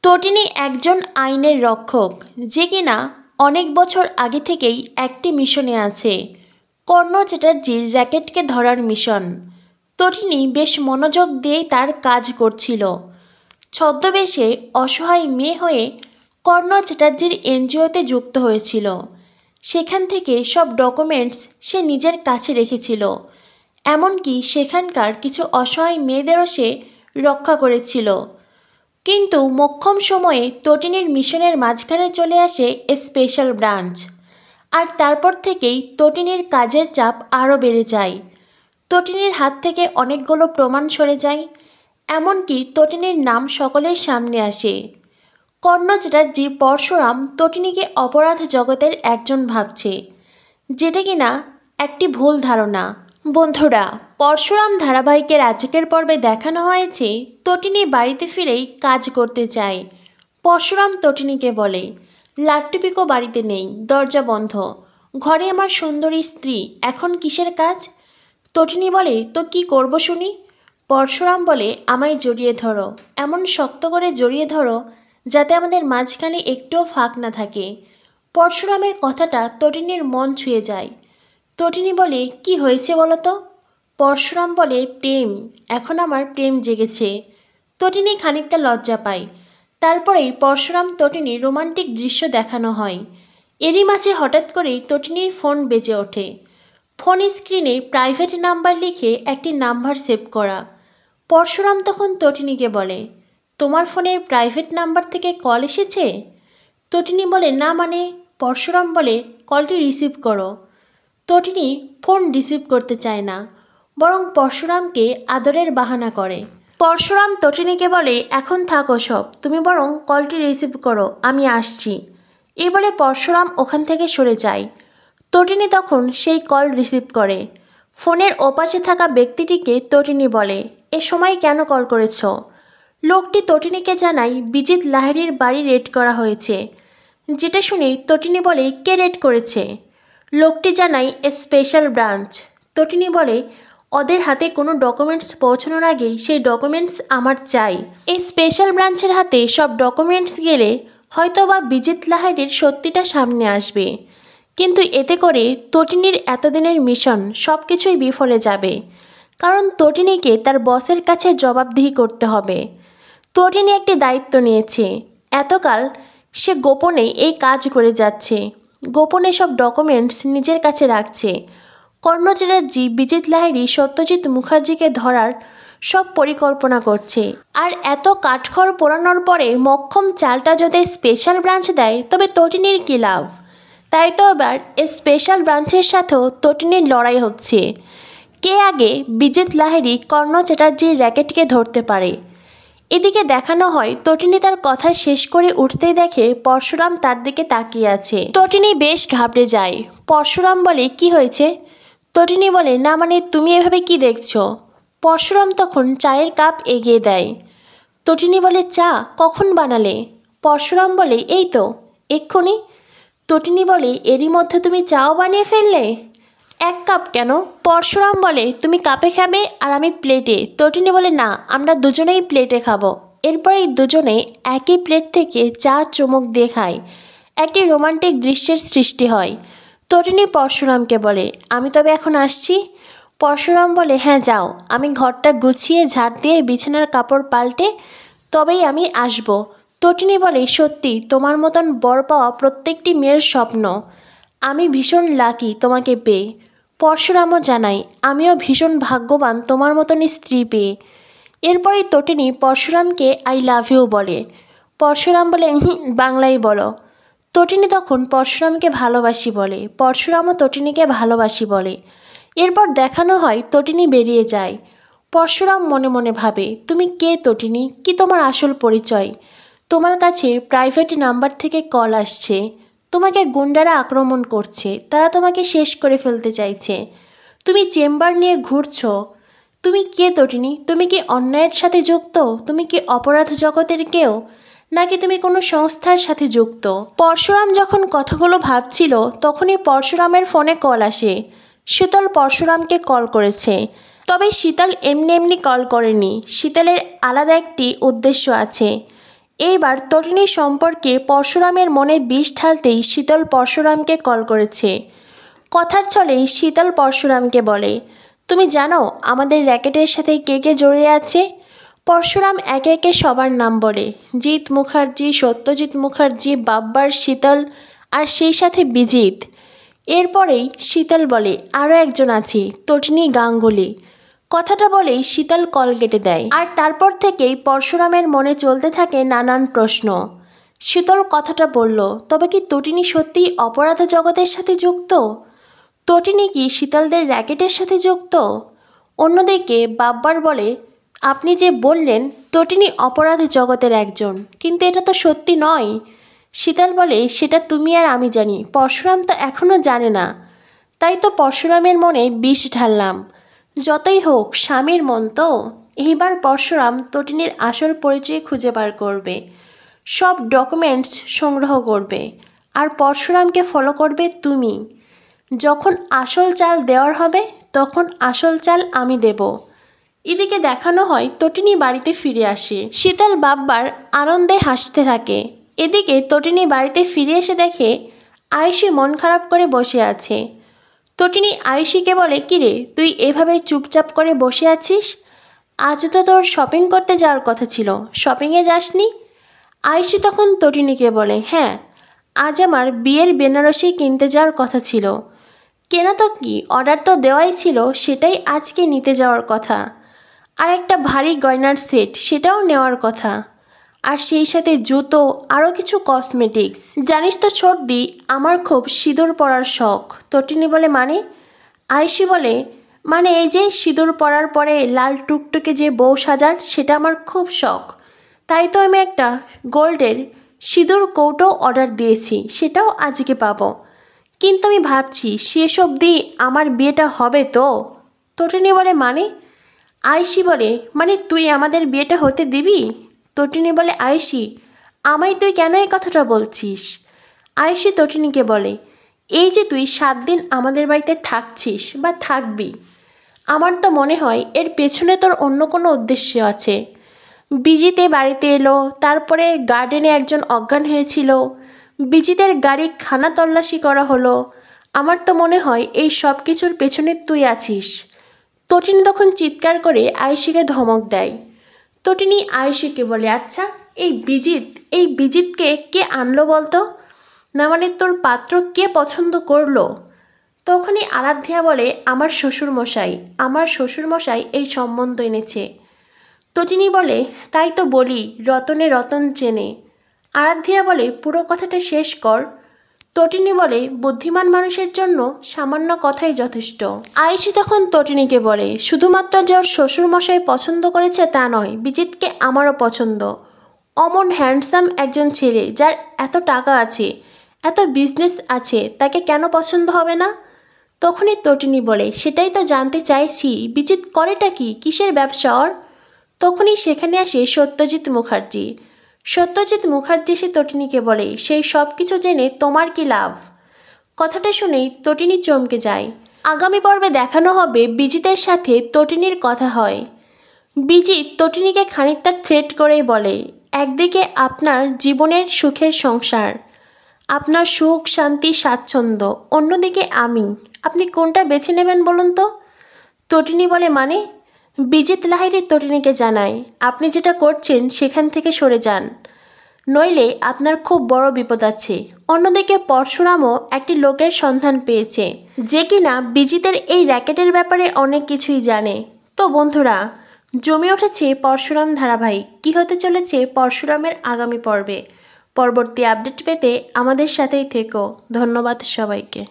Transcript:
তটিনী একজন আইনের রক্ষক যে কিনা অনেক বছর আগে থেকেই একটি মিশনে আছে, কর্ণ চ্যাটার্জির র্যাকেটকে ধরার মিশন। তটিনী বেশ মনোযোগ দিয়েই তার কাজ করছিল। ছদ্মবেশে অসহায় মেয়ে হয়ে কর্ণ চ্যাটার্জির এনজিওতে যুক্ত হয়েছিল। সেখান থেকে সব ডকুমেন্টস সে নিজের কাছে রেখেছিল, এমনকি সেখানকার কিছু অসহায় মেয়েদেরও সে রক্ষা করেছিল। কিন্তু মোক্ষম সময়ে তটিনীর মিশনের মাঝখানে চলে আসে স্পেশাল ব্রাঞ্চ, আর তারপর থেকেই তটিনীর কাজের চাপ আরও বেড়ে যায়। তটিনীর হাত থেকে অনেকগুলো প্রমাণ সরে যায়, এমনকি তটিনীর নাম সকলের সামনে আসে। কর্ণ চ্যাটার্জি পরশুরাম তটিনীকে অপরাধ জগতের একজন ভাবছে, যেটা কিনা একটি ভুল ধারণা। বন্ধুরা, পরশুরাম ধারাবাহিকের আজকের পর্বে দেখানো হয়েছে তটিনী বাড়িতে ফিরেই কাজ করতে চায়। পরশুরাম তটিনীকে বলে, লাট্টুপিকো বাড়িতে নেই, দরজা বন্ধ, ঘরে আমার সুন্দরী স্ত্রী, এখন কিসের কাজ? তটিনী বলে, তো কি করব শুনি? পরশুরাম বলে, আমায় জড়িয়ে ধরো, এমন শক্ত করে জড়িয়ে ধরো যাতে আমাদের মাঝখানে একটুও ফাঁক না থাকে। পরশুরামের কথাটা তটিনীর মন ছুঁয়ে যায়। তটিনী বলে, কি হয়েছে বলো তো? পরশুরাম বলে, প্রেম, এখন আমার প্রেম জেগেছে। তটিনী খানিকটা লজ্জা পায়। তারপরেই পরশুরাম তটিনীর রোমান্টিক দৃশ্য দেখানো হয়। এরই মাঝে হঠাৎ করেই তটিনীর ফোন বেজে ওঠে। ফোন স্ক্রিনে প্রাইভেট নাম্বার লিখে একটি নাম্বার সেভ করা। পরশুরাম তখন তটিনীকে বলে, তোমার ফোনে প্রাইভেট নাম্বার থেকে কল এসেছে? তটিনী বলে, না মানে? পরশুরাম বলে, কলটি রিসিভ করো। তটিনী ফোন রিসিভ করতে চায় না, বরং পরশুরামকে আদরের বাহানা করে। পরশুরাম তটিনীকে বলে, এখন থাকো সব, তুমি বরং কলটি রিসিভ করো, আমি আসছি। এই বলে পরশুরাম ওখান থেকে সরে যায়। তটিনী তখন সেই কল রিসিভ করে। ফোনের ওপাশে থাকা ব্যক্তিটিকে তটিনী বলে, এ সময় কেন কল করেছ? লোকটি তটিনীকে জানায় বিজিত লাহিড়ীর বাড়ি রেড করা হয়েছে। যেটা শুনে তটিনী বলে, কে রেড করেছে? লোকটি জানায় স্পেশাল ব্রাঞ্চ। তটিনী বলে, ওদের হাতে কোনো ডকুমেন্টস পৌঁছানোর আগেই সেই ডকুমেন্টস আমার চাই। এই স্পেশাল ব্রাঞ্চের হাতে সব ডকুমেন্টস গেলে হয়তোবা বিজিত লাহিড়ীর সত্যিটা সামনে আসবে, কিন্তু এতে করে তটিনীর এতদিনের মিশন সব কিছুই বিফলে যাবে, কারণ তটিনীকে তার বসের কাছে জবাবদিহি করতে হবে। তটিনী একটি দায়িত্ব নিয়েছে, এতকাল সে গোপনে এই কাজ করে যাচ্ছে, গোপনে সব ডকুমেন্টস নিজের কাছে রাখছে। কর্ণ চ্যাটার্জি বিজিত লাহিড়ী সত্যজিৎ মুখার্জিকে ধরার সব পরিকল্পনা করছে, আর এত কাঠখড় পোড়ানোর পরে মক্ষম চালটা যদি স্পেশাল ব্রাঞ্চ দেয় তবে তটিনীর কী লাভ? তাই তো এবার স্পেশাল ব্রাঞ্চের সাথেও তটিনীর লড়াই হচ্ছে, কে আগে বিজিত লাহিড়ী কর্ণ চ্যাটার্জির র্যাকেটকে ধরতে পারে। এদিকে দেখানো হয় তটিনী তার কথা শেষ করে উঠতেই দেখে পরশুরাম তার দিকে তাকিয়ে আছে। তটিনী বেশ ঘাবড়ে যায়। পরশুরাম বলে, কি হয়েছে? তটিনী বলে, না মানে তুমি এভাবে কি দেখছো? পরশুরাম তখন চায়ের কাপ এগিয়ে দেয়। তটিনী বলে, চা কখন বানালে? পরশুরাম বলে, এই তো এক্ষুনি। তটিনী বলে, এরই মধ্যে তুমি চাও বানিয়ে ফেললে? এক কাপ কেন? পরশুরাম বলে, তুমি কাপে খাবে আর আমি প্লেটে। তটিনী বলে, না, আমরা দুজনেই প্লেটে খাবো। এরপরেই দুজনে একই প্লেট থেকে চা চুমুক দিয়ে খায়। একটি রোমান্টিক দৃশ্যের সৃষ্টি হয়। তটিনী পরশুরামকে বলে, আমি তবে এখন আসছি। পরশুরাম বলে, হ্যাঁ যাও, আমি ঘরটা গুছিয়ে ঝাড় দিয়ে বিছানার কাপড় পাল্টে তবেই আমি আসব। তটিনী বলে, সত্যি তোমার মতন বর পাওয়া প্রত্যেকটি মেয়ের স্বপ্ন, আমি ভীষণ লাকি তোমাকে পেয়ে। পরশুরামও জানাই, আমিও ভীষণ ভাগ্যবান তোমার মতনই স্ত্রী পেয়ে। এরপরেই তটিনী পরশুরামকে আই লাভ ইউ বলে। পরশুরাম বলে, বাংলায় বলো। তটিনী তখন পরশুরামকে ভালোবাসি বলে, পরশুরামও তটিনীকে ভালোবাসি বলে। এরপর দেখানো হয় তটিনী বেরিয়ে যায়। পরশুরাম মনে মনে ভাবে, তুমি কে তটিনী? কি তোমার আসল পরিচয়? তোমার কাছে প্রাইভেট নাম্বার থেকে কল আসছে, তোমাকে গুন্ডারা আক্রমণ করছে, তারা তোমাকে শেষ করে ফেলতে চাইছে, তুমি চেম্বার নিয়ে ঘুরছো। তুমি কে তটিনী? তুমি কি অন্যায়ের সাথে যুক্ত? তুমি কি অপরাধ জগতের কেউ, নাকি তুমি কোনো সংস্থার সাথে যুক্ত? পরশুরাম যখন কথাগুলো ভাবছিল তখনই পরশুরামের ফোনে কল আসে। শীতল পরশুরামকে কল করেছে। তবে শীতল এমনি এমনি কল করেনি, শীতলের আলাদা একটি উদ্দেশ্য আছে। এইবার তটিনী সম্পর্কে পরশুরামের মনে বিষ ঢালতেই শীতল পরশুরামকে কল করেছে। কথার ছলেই শীতল পরশুরামকে বলে, তুমি জানো আমাদের র্যাকেটের সাথে কে কে জড়িয়ে আছে? পরশুরাম একে একে সবার নাম বলে, জিৎ মুখার্জি, সত্যজিৎ মুখার্জি, বাব্বার, শীতল আর সেই সাথে বিজিত। এরপরেই শীতল বলে, আরও একজন আছে, তটিনী গাঙ্গুলি। কথাটা বলেই শীতল কল কেটে দেয়। আর তারপর থেকেই পরশুরামের মনে চলতে থাকে নানান প্রশ্ন। শীতল কথাটা বলল, তবে কি তটিনী সত্যিই অপরাধ জগতের সাথে যুক্ত? তটিনী কি শীতলদের র্যাকেটের সাথে যুক্ত? অন্যদিকে বাব্বার বলে, আপনি যে বললেন তটিনী অপরাধ জগতের একজন, কিন্তু এটা তো সত্যি নয়। শীতল বলে, সেটা তুমি আর আমি জানি, পরশুরাম তো এখনও জানে না। তাই তো পরশুরামের মনে বিষ ঢাললাম। যতই হোক স্বামীর মন তো। এইবার পরশুরাম তটিনীর আসল পরিচয় খুঁজে বার করবে, সব ডকুমেন্টস সংগ্রহ করবে, আর পরশুরামকে ফলো করবে তুমি। যখন আসল চাল দেওয়ার হবে তখন আসল চাল আমি দেব। এদিকে দেখানো হয় তটিনী বাড়িতে ফিরে আসে। শীতল বাব্বার আনন্দে হাসতে থাকে। এদিকে তটিনী বাড়িতে ফিরে এসে দেখে আয়ুষী মন খারাপ করে বসে আছে। তটিনী আয়ুষীকে বলে, কিরে তুই এভাবে চুপচাপ করে বসে আছিস? আজ তো তোর শপিং করতে যাওয়ার কথা ছিল, শপিংয়ে যাসনি? আয়ুষী তখন তটিনীকে বলে, হ্যাঁ আজ আমার বিয়ের বেনারসি কিনতে যাওয়ার কথা ছিল। কেন তো কি, অর্ডার তো দেওয়াই ছিল, সেটাই আজকে নিতে যাওয়ার কথা। আর একটা ভারী গয়নার সেট, সেটাও নেওয়ার কথা। আর সেই সাথে জুতো, আরও কিছু কসমেটিক্স। জানিস তো সর্দি, আমার খুব সিঁদুর পরার শখ। তটিনী বলে, মানে? আয়ুষী বলে, মানে এই যে সিঁদুর পরার পরে লাল টুকটুকে যে বউ সাজার, সেটা আমার খুব শখ। তাই তো আমি একটা গোল্ডের সিঁদুর কৌটো অর্ডার দিয়েছি, সেটাও আজকে পাবো। কিন্তু আমি ভাবছি শেষ অবধি আমার বিয়েটা হবে তো? তটিনী বলে, মানে? আয়ুষী বলে, মানে তুই আমাদের বিয়েটা হতে দিবি? তটিনী বলে, আয়ুষী আমায় তুই কেন এই কথাটা বলছিস? আয়ুষী তটিনীকে বলে, এই যে তুই 7 দিন আমাদের বাড়িতে থাকছিস বা থাকবি, আমার তো মনে হয় এর পেছনে তোর অন্য কোনো উদ্দেশ্য আছে। বিজিতে বাড়িতে এলো, তারপরে গার্ডেনে একজন অজ্ঞান হয়েছিল, বিজিতের গাড়ি খানা তল্লাশি করা হলো। আমার তো মনে হয় এই সব কিছুর পেছনে তুই আছিস। তটিনী তখন চিৎকার করে আয়ুষীকে ধমক দেয়। তটিনী আয়ুষীকে বলে, আচ্ছা এই বিজিতকে কে আনলো বলতো? না মানে তোর পাত্র কে পছন্দ করলো? তখনই আরাধ্যা বলে, আমার শ্বশুরমশাই এই সম্বন্ধ এনেছে। তটিনী বলে, তাই তো বলি রতনে রতন চেনে। আরাধ্যা বলে, পুরো কথাটা শেষ কর। তটিনী বলে, বুদ্ধিমান মানুষের জন্য সামান্য কথাই যথেষ্ট। আয়ুষী তখন তটিনীকে বলে, শুধুমাত্র যে ওর শ্বশুরমশাই পছন্দ করেছে তা নয়, বিজিতকে আমারও পছন্দ। অমন হ্যান্ডসাম একজন ছেলে, যার এত টাকা আছে, এত বিজনেস আছে, তাকে কেন পছন্দ হবে না? তখনই তটিনী বলে, সেটাই তো জানতে চাইছি, বিজিত করেটা কি, কিসের ব্যবসা ওর? তখনই সেখানে আসে সত্যজিৎ মুখার্জি। সত্যজিৎ মুখার্জি সে তটিনীকে বলে, সেই সব কিছু জেনে তোমার কি লাভ? কথাটা শুনেই তটিনী চমকে যায়। আগামী পর্বে দেখানো হবে বিজিতের সাথে তটিনীর কথা হয়। বিজিত তটিনীকে খানিকটা থ্রেট করেই বলে, একদিকে আপনার জীবনের সুখের সংসার, আপনার সুখ শান্তি স্বাচ্ছন্দ্য, অন্যদিকে আমি, আপনি কোনটা বেছে নেবেন বলুন তো? তটিনী বলে, মানে? বিজিত লাহিড়ী তটিনীকে জানায়, আপনি যেটা করছেন সেখান থেকে সরে যান, নইলে আপনার খুব বড় বিপদ আছে। অন্যদিকে পরশুরামও একটি লোকের সন্ধান পেয়েছে, যে কিনা বিজিতের এই র্যাকেটের ব্যাপারে অনেক কিছুই জানে। তো বন্ধুরা, জমে উঠেছে পরশুরাম ধারাবাহিক। কী হতে চলেছে পরশুরামের আগামী পর্বে? পরবর্তী আপডেট পেতে আমাদের সাথেই থেকো। ধন্যবাদ সবাইকে।